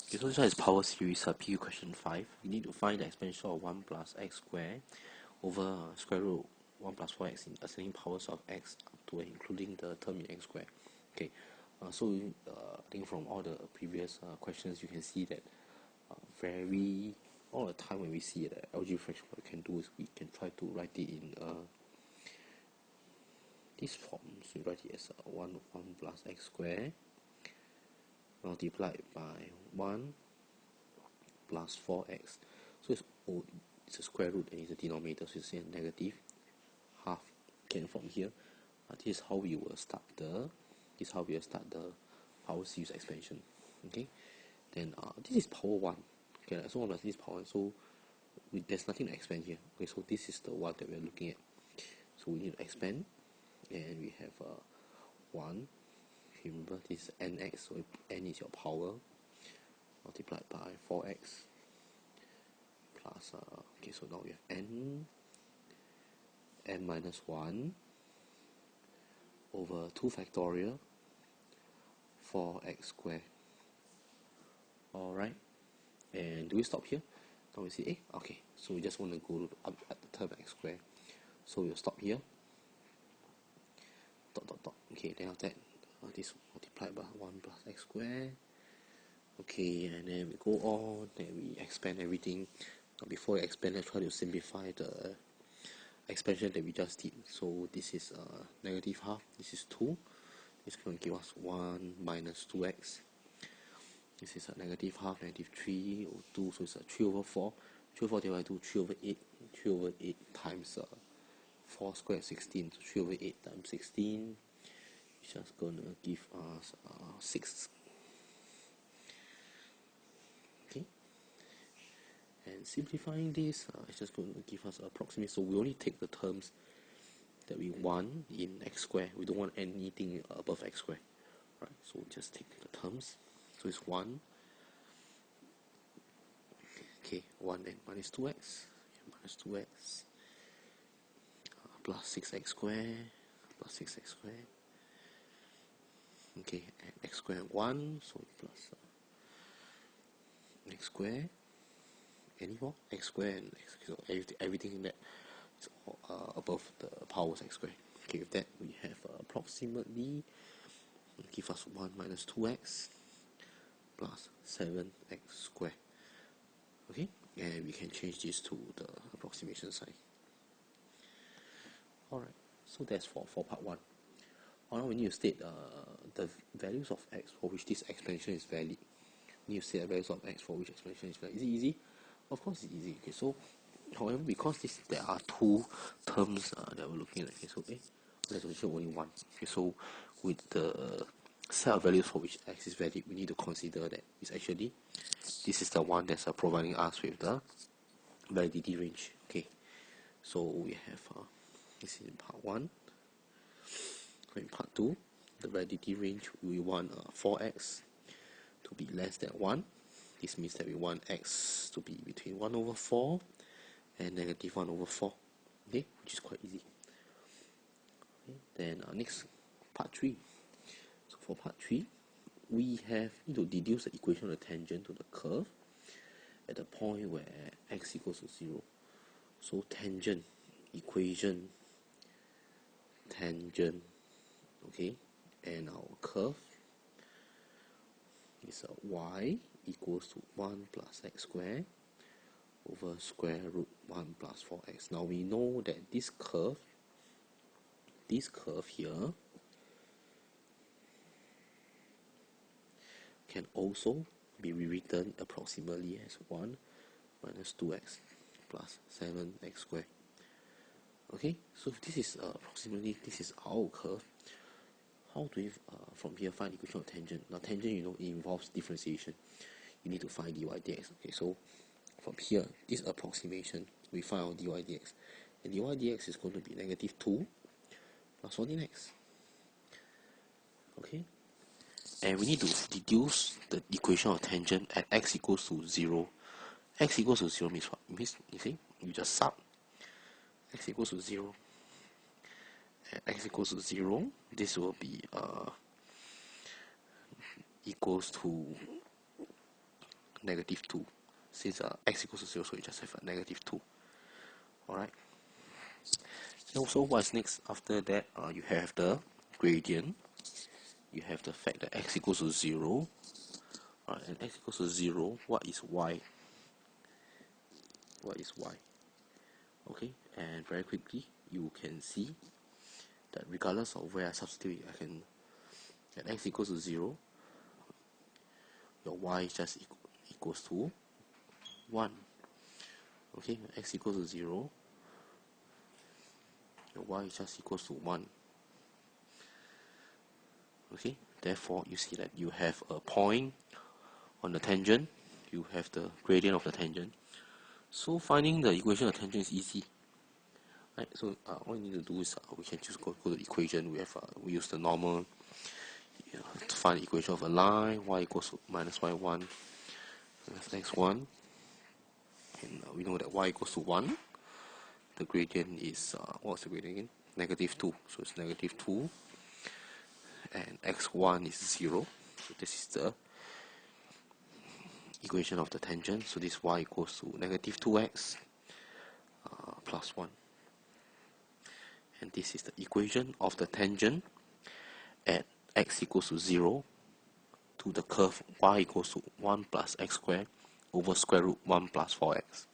Okay, so this one is power series PQ question 5. You need to find the exponential of 1 plus x squared over square root 1 plus 4x in ascending powers of x up to and including the term in x squared. Okay, so I think from all the previous questions you can see that all the time when we see the algebra fraction, what we can do is we can try to write it in this form. So we write it as 1 plus x squared multiplied by 1 plus 4x. So it's a square root and it's a denominator, so it's a negative half. Okay, from here, this is how we will start the power series expansion. Okay, then this is power 1. Okay, so 1 plus this is power 1. So there's nothing to expand here. Okay, so this is the one that we're looking at. So we need to expand, and we have 1. Remember this is nx, so n is your power multiplied by 4x plus okay, so now we have n minus 1 over 2 factorial 4x squared. Alright, and do we stop here? Now we see okay, so we just want to go up at the term x squared, so we'll stop here, dot dot dot. Okay, then after that this multiplied by 1 plus x squared. Okay, and then we go on, then we expand everything. Before we expand, let's try to simplify the expansion that we just did. So this is negative half, this is 2. It's going to give us 1 minus 2x. This is a negative half, negative 3 over 2, so it's a 3 over 4. 3 over 4 divided by 2, 3 over 8. 3 over 8 times 4 squared, 16. So 3 over 8 times 16. It's just going to give us 6. Okay, and simplifying this, it's just going to give us approximate. So we only take the terms that we want in x squared. We don't want anything above x squared. Right, so just take the terms. So it's 1. Okay, 1 and minus 2x. Minus 2x plus 6x squared plus 6x squared. Okay, and x squared 1, so plus x squared. Any more? X squared and x, so everything that is above the powers x squared. Okay, with that we have approximately give us 1 minus 2x plus 7x squared. Okay, and we can change this to the approximation sign. Alright, so that's for part 1. Now we need to state the values of x for which this expansion is valid. We need to state the values of x for which expansion is valid. Is it easy? Of course it's easy. Okay, so however, because there are 2 terms that we're looking at, okay, so there's actually only 1. Okay, so with the set of values for which x is valid, we need to consider that it's actually this is the one that's providing us with the validity range. Okay, so we have this is in part 1. So in part 2, the validity range, we want 4x to be less than 1. This means that we want x to be between 1 over 4 and negative 1 over 4. Okay, which is quite easy. Okay, then next, part 3. So for part 3, we need to deduce the equation of the tangent to the curve at the point where x equals to 0. So tangent equation, tangent, okay, and our curve is y equals to 1 plus x squared over square root 1 plus 4x. Now we know that this curve here can also be rewritten approximately as 1 minus 2x plus 7x squared. Okay, so this is approximately, this is our curve. How do we from here find the equation of tangent? Now tangent, you know, it involves differentiation. You need to find dy dx. Okay, so from here, this approximation, we find our dy dx, and dy dx is going to be negative 2 plus 14x. Okay, and we need to deduce the equation of tangent at x equals to 0. X equals to 0 means what? It means, you see, you just sub x equals to 0. At x equals to 0, this will be equals to negative 2. Since x equals to 0, so you just have a negative 2. Alright. So what's next after that? You have the gradient. You have the fact that x equals to 0. And x equals to 0, what is y? What is y? Okay, and very quickly, you can see that regardless of where I substitute, I can, at x equals to 0, your y just equals to 1. Okay, x equals to 0, your y just equals to 1. Okay, therefore you see that you have a point on the tangent, you have the gradient of the tangent. So finding the equation of tangent is easy. Right, so all you need to do is we can just go to the equation. We use the normal to find the equation of a line. Y equals to minus y1 minus x1, and we know that y equals to 1. The gradient is what's the gradient again? Negative 2. So it's negative 2, and x1 is 0. So this is the equation of the tangent. So this y equals to negative 2x plus 1. And this is the equation of the tangent at x equals to 0 to the curve y equals to 1 plus x squared over square root 1 plus 4x.